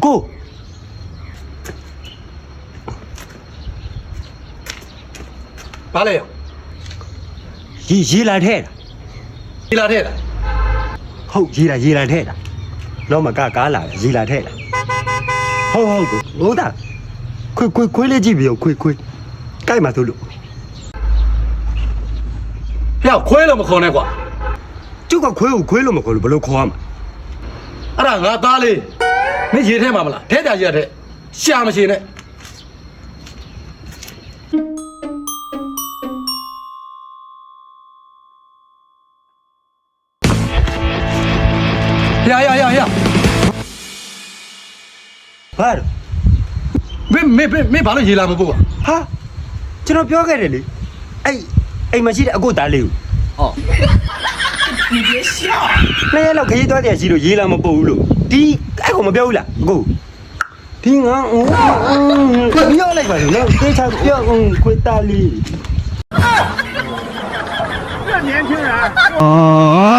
ကိုဘာလဲရေလာထဲတာ ဒီလာထဲလား ဟုတ်ရေလာထဲတာတော့မကကားလာရေလာထဲတာဟုတ်ကိုဟိုတာခွေးလေးကြည့်ပြီးခွေးကြိုက်မှာသို့လို့ ဖျောက်ခွေးလို့မခေါ်နဲ့ကွာ ကျုပ်ကခွေးကိုခွေးလို့မခေါ်လို့ဘယ်လိုခေါ်ရမှာ အဲ့ဒါငါသားလေးမင်းရေထဲမှာမလားထဲကြရေထဲရှာမရှိနဲ့ရဘာလို့မင်းဘာလို့ရေလာမပို့ပါ ဟာကျွန်တော်ပြောခဲ့တယ်လေအိမ်မရှိတဲ့အကိုသားလေးကို ဟော 你别笑。 နှစ်ရက်လောက်ခရီးသွားတယ်ရှိလို့ရေးလာမပို့ဘူးလို့ဒီအဲ့ကိုမပြောဘူးလားအကိုဒီငါပြောလိုက်ပါလို့နော်တေချာပြောခွေးသားလေး这年轻人。哦